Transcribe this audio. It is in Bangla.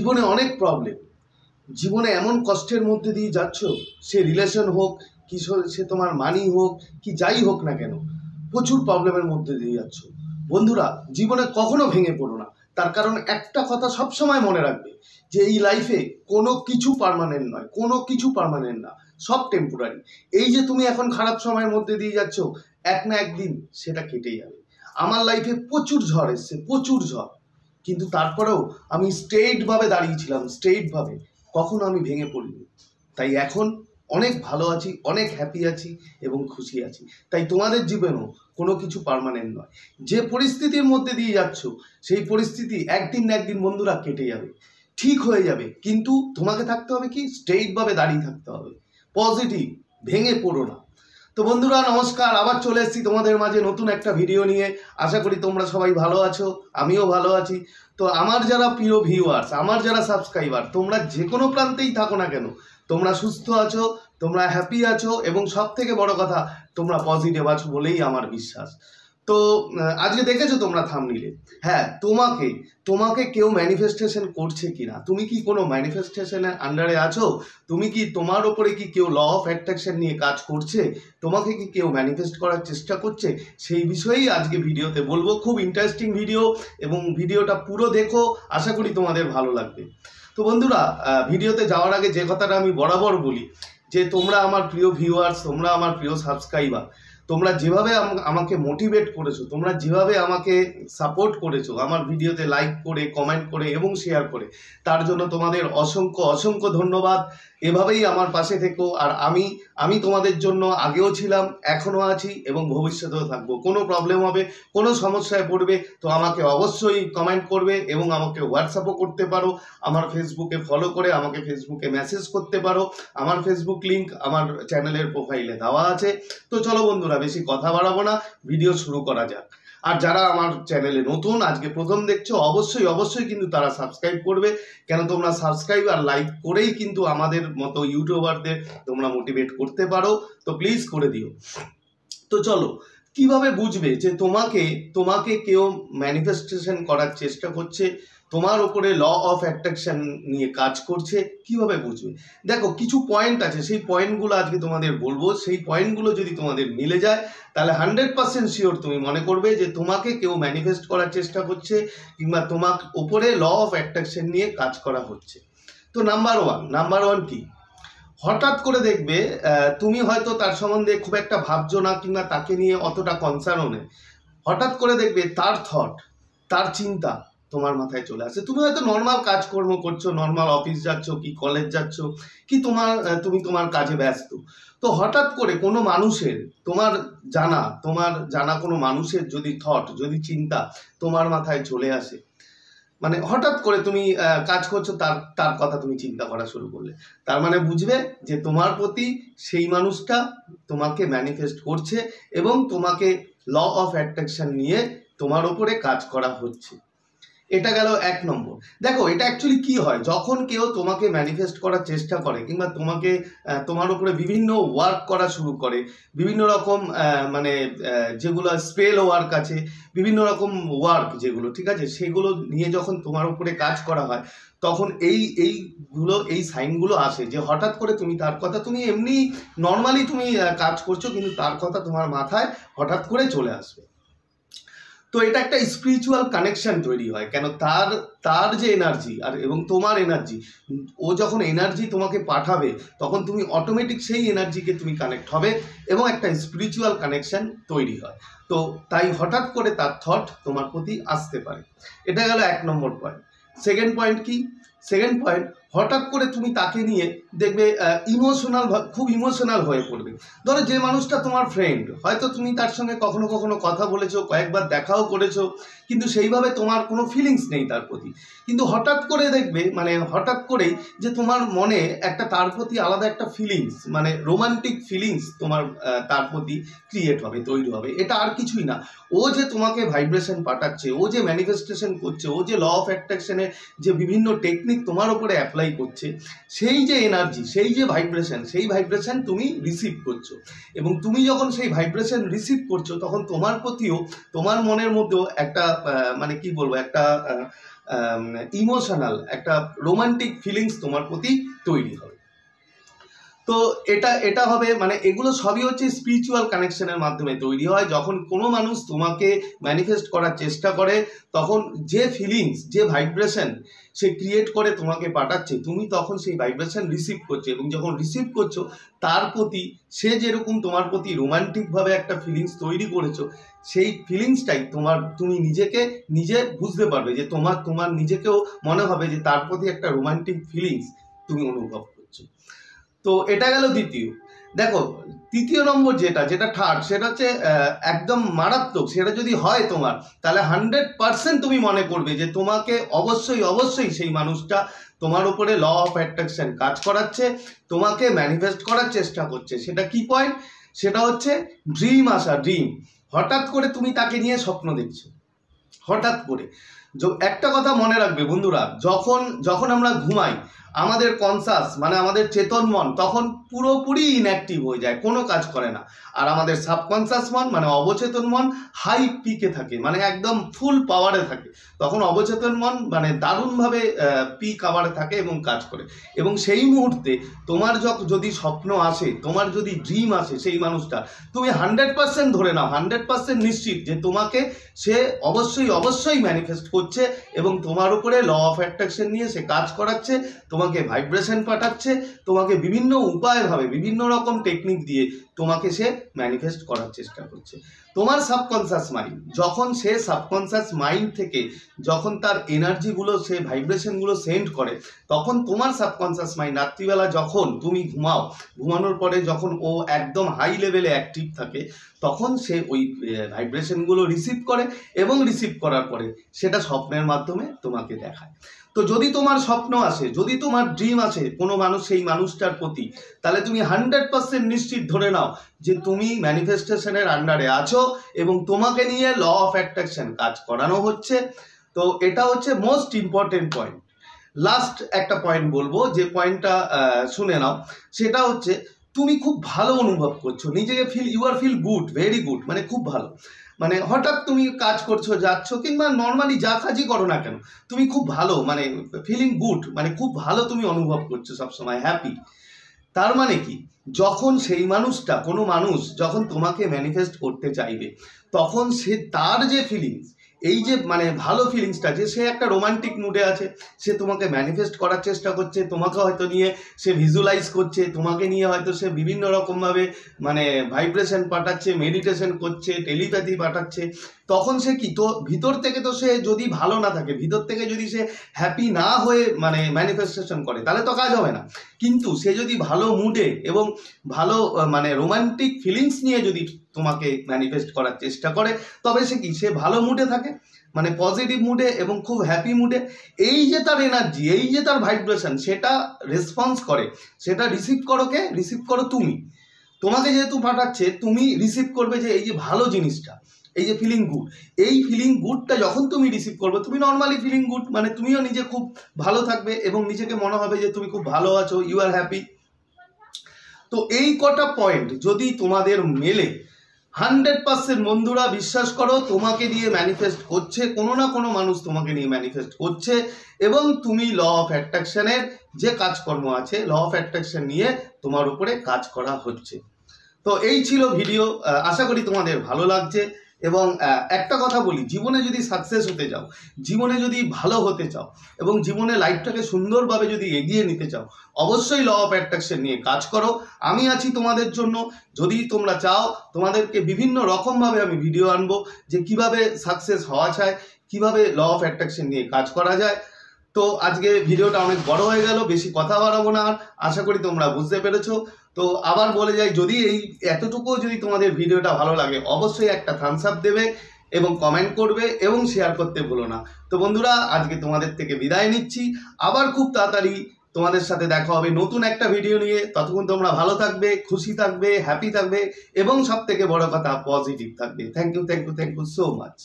জীবনে অনেক প্রবলেম, জীবনে এমন কষ্টের মধ্যে দিয়ে যাচ্ছ, সে রিলেশন হোক কি সে তোমার মানি হোক কি যাই হোক না কেন, প্রচুর প্রবলেমের মধ্যে দিয়ে যাচ্ছ। বন্ধুরা, জীবনে কখনো ভেঙে পড়ো না। তার কারণ একটা কথা সবসময় মনে রাখবে যে এই লাইফে কোনো কিছু পার্মানেন্ট নয়, কোনো কিছু পার্মানেন্ট না, সব টেম্পোরারি। এই যে তুমি এখন খারাপ সময়ের মধ্যে দিয়ে যাচ্ছ, এক না একদিন সেটা কেটে যাবে। আমার লাইফে প্রচুর ঝড় এসছে, প্রচুর ঝড়, কিন্তু তারপরেও আমি স্ট্রেইটভাবে দাঁড়িয়েছিলাম, স্ট্রেইটভাবে, কখনো আমি ভেঙে পড়িনি। তাই এখন অনেক ভালো আছি, অনেক হ্যাপি আছি এবং খুশি আছি। তাই তোমাদের জীবনেও কোনো কিছু পার্মানেন্ট নয়। যে পরিস্থিতির মধ্যে দিয়ে যাচ্ছ, সেই পরিস্থিতি একদিন না একদিন বন্ধুরা কেটে যাবে, ঠিক হয়ে যাবে। কিন্তু তোমাকে থাকতে হবে কি, স্ট্রেইটভাবে দাঁড়িয়ে থাকতে হবে, পজিটিভ, ভেঙে পড়ো না। তো বন্ধুরা নমস্কার, আবার চলে এসেছি তোমাদের মাঝে নতুন একটা ভিডিও নিয়ে। আশা করি তোমরা সবাই ভালো আছো, আমিও ভালো আছি। তো আমার যারা প্রিয় ভিউয়ার্স, আমার যারা সাবস্ক্রাইবার, তোমরা যে কোনো প্রান্তেই থাকো না কেন, তোমরা সুস্থ আছো, তোমরা হ্যাপি আছো এবং সব থেকে বড় কথা তোমরা পজিটিভ আছো বলেই আমার বিশ্বাস। তো আজকে দেখেছো তোমরা থাম্বনেইলে, হ্যাঁ, তোমাকে কেউ ম্যানিফেস্টেশন করছে কিনা, তুমি কি কোনো ম্যানিফেস্টেশনের আন্ডারে আছো, তুমি কি তোমার ওপরে কি কেউ ল অফ অ্যাট্রাকশন নিয়ে কাজ করছে, তোমাকে কি কেউ ম্যানিফেস্ট করার চেষ্টা করছে, সেই বিষয়েই আজকে ভিডিওতে বলবো। খুব ইন্টারেস্টিং ভিডিও এবং ভিডিওটা পুরো দেখো, আশা করি তোমাদের ভালো লাগবে। তো বন্ধুরা, ভিডিওতে যাওয়ার আগে যে কথাটা আমি বরাবর বলি, যে তোমরা আমার প্রিয় ভিউয়ার্স, তোমরা আমার প্রিয় সাবস্ক্রাইবার, তোমরা যেভাবে আমাকে মোটিভেট করেছো, তোমরা যেভাবে আমাকে সাপোর্ট করেছো আমার ভিডিওতে লাইক করে, কমেন্ট করে এবং শেয়ার করে, তার জন্য তোমাদের অসংখ্য অসংখ্য ধন্যবাদ। এভাবেই আমার পাশে থেকো। আর আমি তোমাদের জন্য আগেও ছিলাম, এখনও আছি এবং ভবিষ্যতেও থাকবো। কোনো প্রবলেম হবে, কোনো সমস্যায় পড়বে তো আমাকে অবশ্যই কমেন্ট করবে এবং আমাকে হোয়াটসঅ্যাপও করতে পারো। আমার ফেসবুকে ফলো করে আমাকে ফেসবুকে মেসেজ করতে পারো। আমার ফেসবুক লিঙ্ক আমার চ্যানেলের প্রোফাইলে দেওয়া আছে। তো চলো বন্ধুরা, বেশি কথা বাড়াবো না, ভিডিও শুরু করা যাক। আর যারা আমার চ্যানেলে নতুন, আজকে প্রথম দেখছো, অবশ্যই কিন্তু তারা সাবস্ক্রাইব করবে। কেন, তোমরা সাবস্ক্রাইব আর লাইক করেই কিন্তু আমাদের মতো ইউটিউবারদের তোমরা মোটিভেট করতে পারো। তো প্লিজ করে দিও। তো চলো, কিভাবে বুঝবে যে তোমাকে কেউ ম্যানিফেস্টেশন করার চেষ্টা করছে, তোমার উপরে ল অফ অ্যাট্রাকশন নিয়ে কাজ করছে, কিভাবে বুঝবে? দেখো, কিছু পয়েন্ট আছে, সেই পয়েন্টগুলো আজকে তোমাদের বলবো। সেই পয়েন্টগুলো যদি তোমাদের মিলে যায় তাহলে 100% শিওর তুমি মনে করবে যে তোমাকে কেউ ম্যানিফেস্ট করার চেষ্টা করছে কিংবা তোমার উপরে ল অফ অ্যাট্রাকশন নিয়ে কাজ করা হচ্ছে। তো নাম্বার ওয়ান কি? হঠাৎ করে দেখবে তুমি হয়তো তার সম্বন্ধে খুব একটা ভাবছো না কিংবা তাকে নিয়ে অতটা কনসার্নও নেই। হঠাৎ করে দেখবে তার থট, তার চিন্তা তোমার মাথায় চলে আসে। তুমি হয়তো নর্মাল কাজকর্ম করছো, নর্মাল অফিস যাচ্ছ কি কলেজ যাচ্ছ কি তুমি তোমার কাজে ব্যস্ত। তো হঠাৎ করে কোনো মানুষের, তোমার জানা কোনো মানুষের যদি থট, যদি চিন্তা তোমার মাথায় চলে আসে, মানে হঠাৎ করে তুমি কাজ করছো, তার কথা তুমি চিন্তা করা শুরু করলে, তার মানে বুঝবে যে তোমার প্রতি সেই মানুষটা তোমাকে ম্যানিফেস্ট করছে এবং তোমাকে ল অফ অ্যাট্রাকশন নিয়ে তোমার ওপরে কাজ করা হচ্ছে। এটা গেল 1 নম্বর। দেখো, এটা অ্যাকচুয়ালি কি হয়, যখন কেউ তোমাকে ম্যানিফেস্ট করার চেষ্টা করে কিংবা তোমার উপরে বিভিন্ন ওয়ার্ক করা শুরু করে, বিভিন্ন রকম মানে যেগুলো স্পেল ওয়ার্ক আছে, বিভিন্ন রকম ওয়ার্ক যেগুলো, ঠিক আছে, সেগুলো নিয়ে যখন তোমার উপরে কাজ করা হয়, তখন এই সাইনগুলো আসে যে হঠাৎ করে তুমি এমনি নর্মালি তুমি কাজ করছো কিন্তু তার কথা তোমার মাথায় হঠাৎ করে চলে আসবে। তো এটা একটা স্পিরিচুয়াল কানেকশন তৈরি হয়। কেন, তার যে এনার্জি এবং তোমার এনার্জি, ও যখন এনার্জি তোমাকে পাঠাবে তখন তুমি অটোমেটিক সেই এনার্জিকে তুমি কানেক্ট হবে এবং একটা স্পিরিচুয়াল কানেকশন তৈরি হয়। তো তাই হঠাৎ করে তার থট তোমার প্রতি আসতে পারে। এটা গেল 1 নম্বর পয়েন্ট। সেকেন্ড পয়েন্ট কি? সেকেন্ড পয়েন্ট, হঠাৎ করে তুমি তাকে নিয়ে দেখবে খুব ইমোশনাল হয়ে পড়বে। ধরো, যে মানুষটা তোমার ফ্রেন্ড, হয়তো তুমি তার সঙ্গে কখনো কখনো কথা বলেছো, কয়েকবার দেখাও করেছো, কিন্তু সেইভাবে তোমার কোনো ফিলিংস নেই তার প্রতি। কিন্তু হঠাৎ করে দেখবে, মানে হঠাৎ করেই যে তোমার মনে একটা তার প্রতি আলাদা একটা ফিলিংস, মানে রোমান্টিক ফিলিংস তোমার তার প্রতি ক্রিয়েট হবে, তৈরি হবে। এটা আর কিছুই না, ও যে তোমাকে ভাইব্রেশন পাঠাচ্ছে, ও যে ম্যানিফেস্টেশন করছে, ও যে ল অফ অ্যাট্রাকশনের যে বিভিন্ন টেকনিক টেকনিক তোমার উপরে অ্যাপ্লাই করছে, সেই যে এনার্জি, সেই যে ভাইব্রেশন, সেই ভাইব্রেশন তুমি রিসিভ করছো। এবং তুমি যখন সেই ভাইব্রেশন রিসিভ করছো তখন তোমার প্রতিও, তোমার মনের মধ্যেও একটা মানে কি বলবো, একটা ইমোশনাল, একটা রোমান্টিক ফিলিংস তোমার প্রতি তৈরি হবে। তো এটা হবে, মানে এগুলো সবই হচ্ছে স্পিরিচুয়াল কানেকশনের মাধ্যমে তৈরি হয়। যখন কোনো মানুষ তোমাকে ম্যানিফেস্ট করার চেষ্টা করে, তখন যে ফিলিংস, যে ভাইব্রেশন সে ক্রিয়েট করে তোমাকে পাঠাচ্ছে, তুমি তখন সেই ভাইব্রেশন রিসিভ করছো। এবং যখন রিসিভ করছো, তার প্রতি সে যেরকম তোমার প্রতি রোমান্টিকভাবে একটা ফিলিংস তৈরি করেছো, সেই ফিলিংসটাই তুমি নিজে বুঝতে পারবে, যে তোমার নিজেকেও মনে হবে যে তার প্রতি একটা রোমান্টিক ফিলিংস তুমি অনুভব করছো। তো এটা গেল দ্বিতীয়। দেখো, তৃতীয় নম্বর যেটা থার্ড, সেটা হচ্ছে একদম মারাত্মক। সেটা যদি হয় তোমার, তাহলে 100% তুমি মনে করবে যে তোমাকে অবশ্যই সেই মানুষটা তোমার উপরে ল অফ অ্যাট্রাকশন কাজ করাচ্ছে, তোমাকে ম্যানিফেস্ট করার চেষ্টা করছে। সেটা কি পয়েন্ট? সেটা হচ্ছে ড্রিম আসা। ড্রিম, হঠাৎ করে তুমি তাকে নিয়ে স্বপ্ন দেখছো, হঠাৎ করে। একটা কথা মনে রাখবে বন্ধুরা, যখন আমরা ঘুমাই, আমাদের কনসাস মানে আমাদের চেতন মন তখন পুরোপুরি ইনঅ্যাক্টিভ হয়ে যায়, কোনো কাজ করে না। আর আমাদের সাবকনসাস মন মানে অবচেতন মন হাই পিকে থাকে, মানে একদম ফুল পাওয়ারে থাকে। তখন অবচেতন মন মানে দারুণভাবে পিক আওয়ারে থাকে এবং কাজ করে। এবং সেই মুহূর্তে তোমার যদি স্বপ্ন আসে, তোমার যদি ড্রিম আসে সেই মানুষটা, তুমি 100% ধরে নাও, 100% নিশ্চিত যে তোমাকে সে অবশ্যই ম্যানিফেস্ট করছে এবং তোমার উপরে ল অফ অ্যাট্রাকশন নিয়ে সে কাজ করাচ্ছে, তোমাকে ভাইব্রেশন পাঠাচ্ছে, তোমাকে বিভিন্ন উপায়ভাবে, বিভিন্ন রকম টেকনিক দিয়ে তোমাকে সে ম্যানিফেস্ট করার চেষ্টা করছে। তোমার সাবকনসাস মাইন্ড, যখন সে সাবকনসাস মাইন্ড থেকে যখন তার এনার্জিগুলো, সে ভাইব্রেশনগুলো সেন্ড করে, তখন তোমার সাবকনসাস মাইন্ড রাত্রিবেলা যখন তুমি ঘুমানোর পরে যখন ও একদম হাই লেভেলে অ্যাক্টিভ থাকে, তখন সে ওই ভাইব্রেশনগুলো রিসিভ করে এবং রিসিভ করার পরে সেটা স্বপ্নের মাধ্যমে তোমাকে দেখায়। তো যদি তোমার স্বপ্ন আসে, যদি তোমার ড্রিম আসে কোনো মানুষ, সেই মানুষটার প্রতি, তাহলে তুমি 100% নিশ্চিত ধরে নাও যে তুমি ম্যানিফেস্টেশনের আন্ডারে আছো এবং তোমাকে নিয়ে ল অফ অ্যাট্রাকশন কাজ করানো হচ্ছে। তো এটা হচ্ছে মোস্ট ইম্পর্টেন্ট পয়েন্ট। লাস্ট একটা পয়েন্ট বলবো, যে পয়েন্টটা শুনে নাও। সেটা হচ্ছে তুমি খুব ভালো অনুভব করছো নিজেকে, you are feel good, very good, মানে খুব ভালো। মানে হঠাৎ তুমি কাজ করছো, যাচ্ছ, কিংবা নর্মালি যা কাজই করো না কেন, তুমি খুব ভালো, মানে ফিলিং গুড, মানে খুব ভালো তুমি অনুভব করছো, সবসময় হ্যাপি। তার মানে কি, যখন সেই মানুষটা, কোনো মানুষ যখন তোমাকে ম্যানিফেস্ট করতে চাইবে, তখন সে তার যে ফিলিংস, এই যে মানে ভালো ফিলিংসটা, যে সে একটা রোমান্টিক মুডে আছে, সে তোমাকে ম্যানিফেস্ট করার চেষ্টা করছে, তোমাকে হয়তো নিয়ে সে ভিজুয়ালাইজ করছে, তোমাকে নিয়ে হয়তো সে বিভিন্ন রকমভাবে মানে ভাইব্রেশন পাঠাচ্ছে, মেডিটেশন করছে, টেলিপ্যাথি পাঠাচ্ছে, তখন সে কি, তো ভিতর থেকে তো সে যদি ভালো না থাকে, ভিতর থেকে যদি সে হ্যাপি না হয়ে মানে ম্যানিফেস্টেশন করে, তাহলে তো কাজ হবে না। কিন্তু সে যদি ভালো মুডে এবং ভালো মানে রোমান্টিক ফিলিংস নিয়ে যদি তোমাকে ম্যানিফেস্ট করার চেষ্টা করে, তবে সে কি, সে ভালো মুডে থাকে, মানে পজিটিভ মুডে এবং খুব হ্যাপি মুডে। এই যে তার এনার্জি, এই যে তার ভাইব্রেশন, সেটা রেসপন্স করে, সেটা রিসিভ করো তুমি। তোমাকে যেহেতু পাঠাচ্ছে, তুমি রিসিভ করবে যে এই যে ভালো জিনিসটা, এই যে ফিলিং গুড, এই ফিলিং গুডটা যখন তুমি রিসিভ করবে, তুমি নর্মালি ফিলিং গুড, মানে তুমিও নিজে খুব ভালো থাকবে এবং নিজেকে মনে হবে যে তুমি খুব ভালো আছো, ইউ আর হ্যাপি। তো এই কটা পয়েন্ট যদি তোমাদের মেলে, 100% বন্ধুরা বিশ্বাস করো, তোমাকে নিয়ে ম্যানিফেস্ট করছে, কোনো না কোনো মানুষ তোমাকে নিয়ে ম্যানিফেস্ট করছে, এবং তুমি ল অফ অ্যাট্রাকশনের যে কাজকর্ম আছে, ল অফ অ্যাট্রাকশন নিয়ে তোমার উপরে কাজ করা হচ্ছে। তো এই ছিল ভিডিও, আশা করি তোমাদের ভালো লাগছে। এবং একটা কথা বলি, জীবনে যদি সাকসেস হতে চাও, জীবনে যদি ভালো হতে চাও এবং জীবনে লাইফটাকে সুন্দরভাবে যদি এগিয়ে নিতে চাও, অবশ্যই ল অফ অ্যাট্রাকশন নিয়ে কাজ করো। আমি আছি তোমাদের জন্য। যদি তোমরা চাও, তোমাদেরকে বিভিন্ন রকমভাবে আমি ভিডিও আনবো যে কিভাবে সাকসেস হওয়া যায়, কিভাবে ল অফ অ্যাট্রাকশন নিয়ে কাজ করা যায়। তো আজকে ভিডিওটা অনেক বড় হয়ে গেল, বেশি কথা বাড়াবো না। আশা করি তোমরা বুঝতে পেরেছো। তো আবার বলে যাই, যদি এই এতটুকু যদি তোমাদের ভিডিওটা ভালো লাগে, অবশ্যই একটা থামস আপ দেবে এবং কমেন্ট করবে এবং শেয়ার করতে ভুলো না। তো বন্ধুরা, আজকে তোমাদের থেকে বিদায় নিচ্ছি। আবার খুব তাড়াতাড়ি তোমাদের সাথে দেখা হবে নতুন একটা ভিডিও নিয়ে। ততক্ষণ তোমরা ভালো থাকবে, খুশি থাকবে, হ্যাপি থাকবে এবং সব থেকে বড় কথা, পজিটিভ থাকবে। Thank you so much.